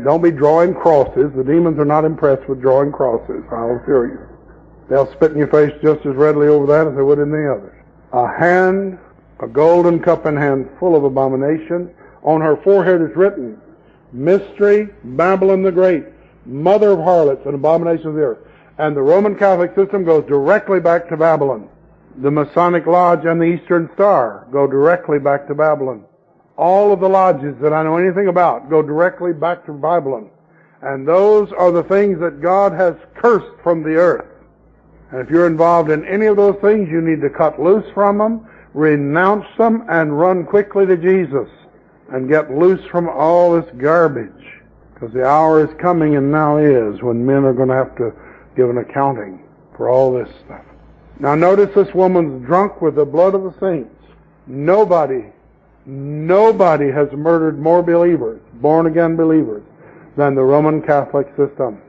Don't be drawing crosses. The demons are not impressed with drawing crosses, I'll assure you. They'll spit in your face just as readily over that as they would in the others. A golden cup in hand full of abomination. On her forehead is written, Mystery, Babylon the Great, mother of harlots and abominations of the earth. And the Roman Catholic system goes directly back to Babylon. The Masonic Lodge and the Eastern Star go directly back to Babylon. All of the lodges that I know anything about go directly back to Babylon. And those are the things that God has cursed from the earth. And if you're involved in any of those things, you need to cut loose from them, renounce them, and run quickly to Jesus and get loose from all this garbage. Because the hour is coming, and now is, when men are going to have to give an accounting for all this stuff. Now notice this woman's drunk with the blood of the saints. Nobody has murdered more believers, born-again believers, than the Roman Catholic system.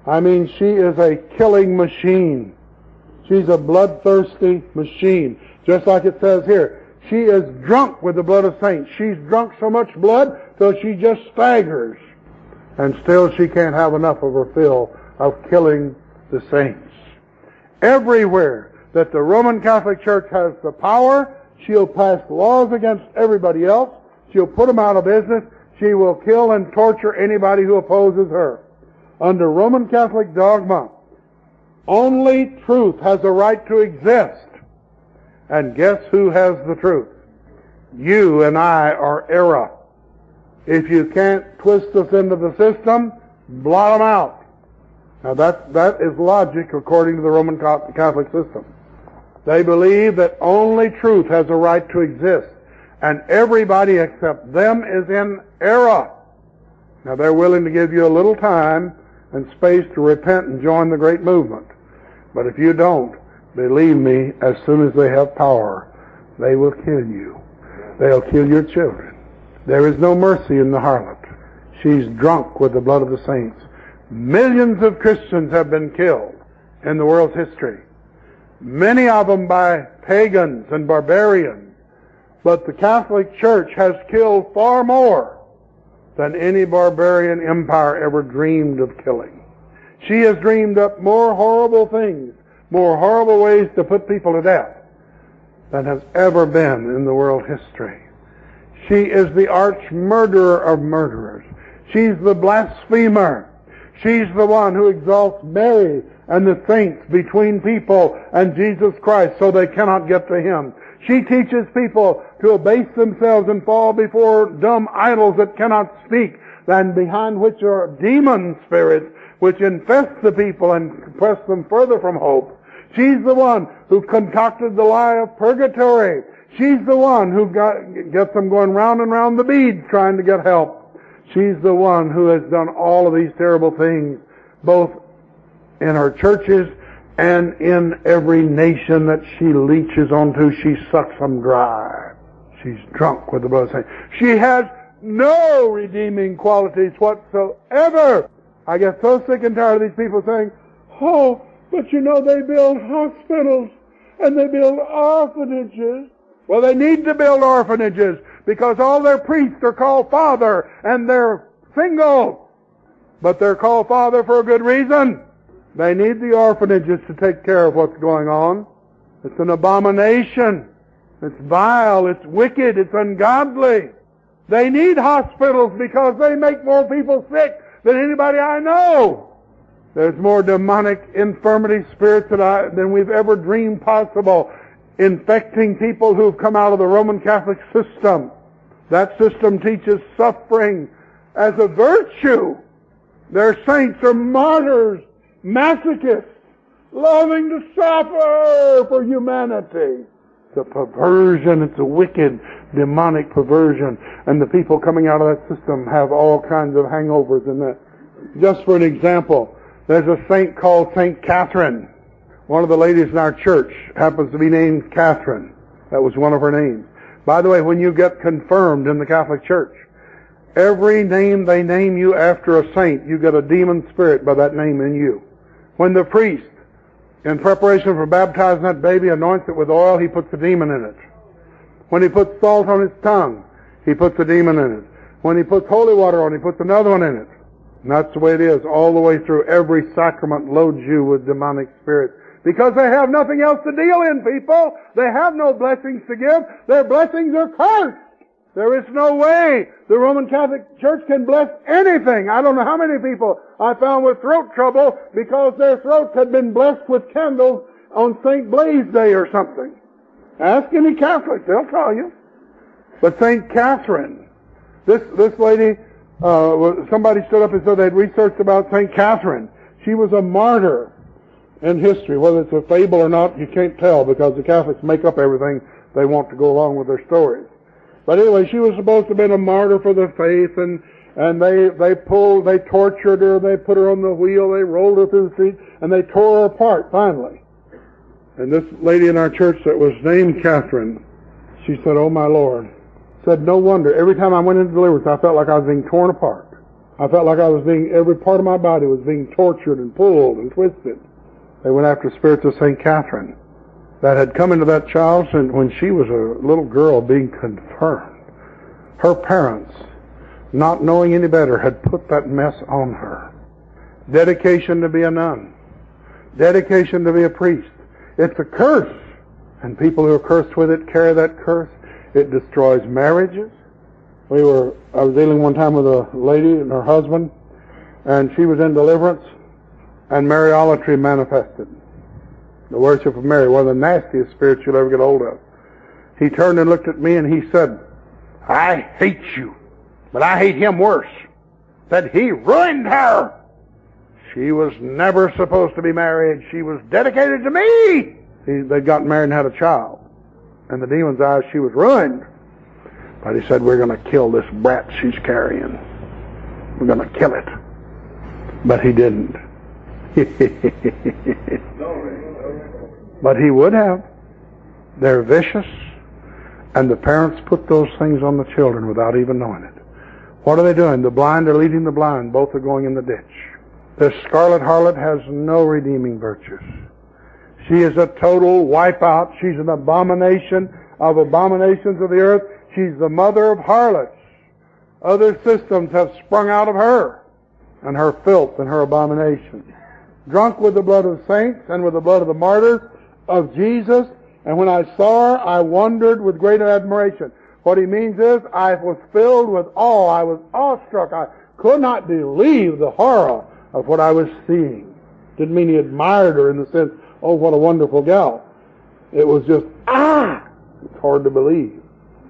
I mean, she is a killing machine. She's a bloodthirsty machine. Just like it says here, she is drunk with the blood of saints. She's drunk so much blood till she just staggers. And still she can't have enough of her fill of killing the saints. Everywhere that the Roman Catholic Church has the power, she'll pass laws against everybody else. She'll put them out of business. She will kill and torture anybody who opposes her. Under Roman Catholic dogma, only truth has a right to exist. And guess who has the truth? You and I are error. If you can't twist us into the system, blot them out. Now that is logic according to the Roman Catholic system. They believe that only truth has a right to exist, and everybody except them is in error. Now they're willing to give you a little time and space to repent and join the great movement. But if you don't, believe me, as soon as they have power, they will kill you. They'll kill your children. There is no mercy in the harlot. She's drunk with the blood of the saints. Millions of Christians have been killed in the world's history. Many of them by pagans and barbarians. But the Catholic Church has killed far more than any barbarian empire ever dreamed of killing. She has dreamed up more horrible things, more horrible ways to put people to death than has ever been in the world history. She is the arch murderer of murderers. She's the blasphemer. She's the one who exalts Mary and the saints between people and Jesus Christ so they cannot get to Him. She teaches people to abase themselves and fall before dumb idols that cannot speak, and behind which are demon spirits which infest the people and press them further from hope. She's the one who concocted the lie of purgatory. She's the one who gets them going round and round the beads trying to get help. She's the one who has done all of these terrible things, both in her churches and in every nation that she leeches onto. She sucks them dry. She's drunk with the blood of saints. She has no redeeming qualities whatsoever. I get so sick and tired of these people saying, oh, but you know they build hospitals and they build orphanages. Well, they need to build orphanages because all their priests are called Father and they're single. But they're called Father for a good reason. They need the orphanages to take care of what's going on. It's an abomination. It's vile. It's wicked. It's ungodly. They need hospitals because they make more people sick than anybody I know. There's more demonic infirmity spirits than we've ever dreamed possible, infecting people who've come out of the Roman Catholic system. That system teaches suffering as a virtue. Their saints are martyrs, masochists, loving to suffer for humanity. It's a perversion. It's a wicked, demonic perversion. And the people coming out of that system have all kinds of hangovers in that. Just for an example, there's a saint called Saint Catherine. One of the ladies in our church happens to be named Catherine. That was one of her names. By the way, when you get confirmed in the Catholic Church, every name they name you after a saint, you get a demon spirit by that name in you. When the priest, in preparation for baptizing that baby, anoints it with oil, he puts a demon in it. When he puts salt on his tongue, he puts a demon in it. When he puts holy water on, he puts another one in it. And that's the way it is all the way through. Every sacrament loads you with demonic spirits. Because they have nothing else to deal in, people. They have no blessings to give. Their blessings are cursed. There is no way the Roman Catholic Church can bless anything. I don't know how many people I found with throat trouble because their throats had been blessed with candles on St. Blaise Day or something. Ask any Catholic, they'll tell you. But St. Catherine, this lady, somebody stood up and said they'd researched about St. Catherine. She was a martyr in history. Whether it's a fable or not, you can't tell because the Catholics make up everything they want to go along with their stories. But anyway, she was supposed to have been a martyr for the faith, and they tortured her, they put her on the wheel, they rolled her through the street, and they tore her apart finally. And this lady in our church that was named Catherine, she said, "Oh my Lord," said, "no wonder. Every time I went into deliverance, I felt like I was being torn apart. I felt like every part of my body was being tortured and pulled and twisted." They went after spirits of St. Catherine that had come into that child when she was a little girl being confirmed. Her parents, not knowing any better, had put that mess on her. Dedication to be a nun. Dedication to be a priest. It's a curse. And people who are cursed with it carry that curse. It destroys marriages. I was dealing one time with a lady and her husband, and she was in deliverance, and Mariolatry manifested. The worship of Mary, one of the nastiest spirits you'll ever get hold of. He turned and looked at me and he said, "I hate you, but I hate him worse." Said he ruined her. She was never supposed to be married. She was dedicated to me. They got married and had a child. In the demon's eyes, she was ruined. But he said, "We're going to kill this brat she's carrying. We're going to kill it." But he didn't. But he would have. They're vicious, and the parents put those things on the children without even knowing it. What are they doing? The blind are leading the blind. Both are going in the ditch. This scarlet harlot has no redeeming virtues. She is a total wipeout. She's an abomination of abominations of the earth. She's the mother of harlots. Other systems have sprung out of her, and her filth and her abomination. Drunk with the blood of saints and with the blood of the martyrs of Jesus. And when I saw her, I wondered with great admiration. What he means is, I was filled with awe. I was awestruck. I could not believe the horror of what I was seeing. Didn't mean he admired her in the sense, "Oh, what a wonderful gal." It was just, it's hard to believe.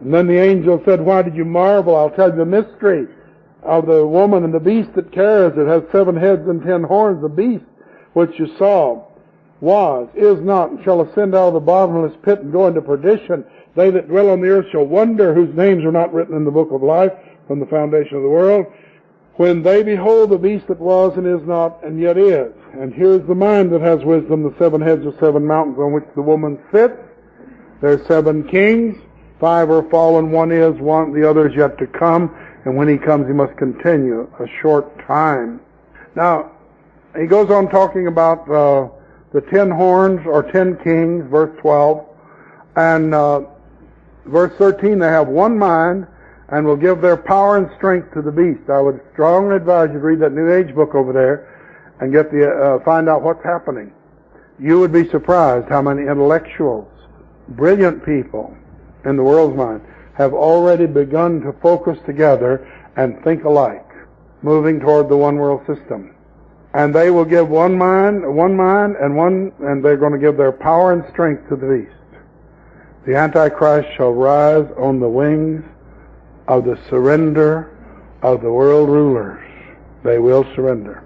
And then the angel said, "Why did you marvel? I'll tell you the mystery of the woman and the beast that carries it. Has 7 heads and 10 horns. The beast which you saw is not, and shall ascend out of the bottomless pit and go into perdition. They that dwell on the earth shall wonder, whose names are not written in the book of life from the foundation of the world, when they behold the beast that was and is not and yet is. And here's the mind that has wisdom. The 7 heads are 7 mountains on which the woman sits. There's 7 kings. 5 are fallen, 1 is, the other is yet to come. And when he comes, he must continue a short time." Now, he goes on talking about the 10 horns or 10 kings, verse 12. And verse 13, they have one mind and will give their power and strength to the beast. I would strongly advise you to read that New Age book over there and get find out what's happening. You would be surprised how many intellectuals, brilliant people in the world's mind have already begun to focus together and think alike, moving toward the one world system. And they will give one mind, and they're going to give their power and strength to the beast. The Antichrist shall rise on the wings of the surrender of the world rulers. They will surrender.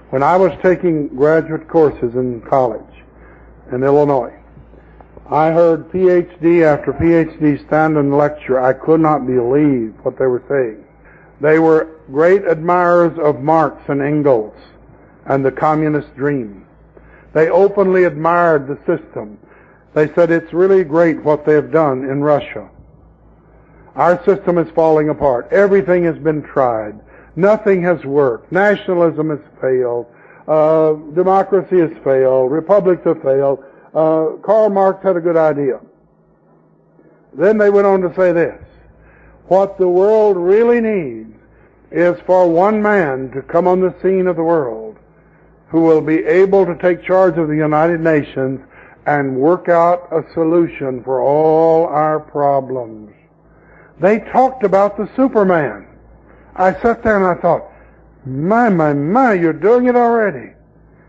When I was taking graduate courses in college in Illinois, I heard PhD after PhD stand and lecture. I could not believe what they were saying. They were great admirers of Marx and Engels and the communist dream. They openly admired the system. They said it's really great what they have done in Russia. Our system is falling apart. Everything has been tried. Nothing has worked. Nationalism has failed. Democracy has failed. Republics have failed. Karl Marx had a good idea. Then they went on to say this: what the world really needs is for one man to come on the scene of the world who will be able to take charge of the United Nations and work out a solution for all our problems. They talked about the Superman. I sat there and I thought, my, you're doing it already.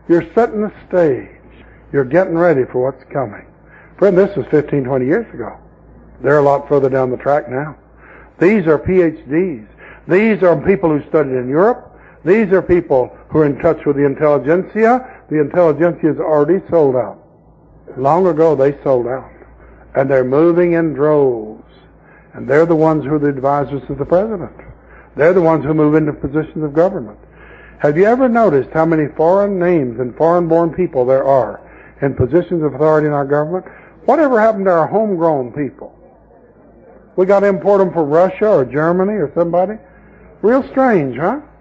You're setting the stage. You're getting ready for what's coming. Friend, this was 15, 20 years ago. They're a lot further down the track now. These are PhDs. These are people who studied in Europe. These are people who are in touch with the intelligentsia. The intelligentsia is already sold out. Long ago they sold out. And they're moving in droves. And they're the ones who are the advisors of the president. They're the ones who move into positions of government. Have you ever noticed how many foreign names and foreign-born people there are in positions of authority in our government? Whatever happened to our homegrown people? We got to import them from Russia or Germany or somebody? Real strange, huh?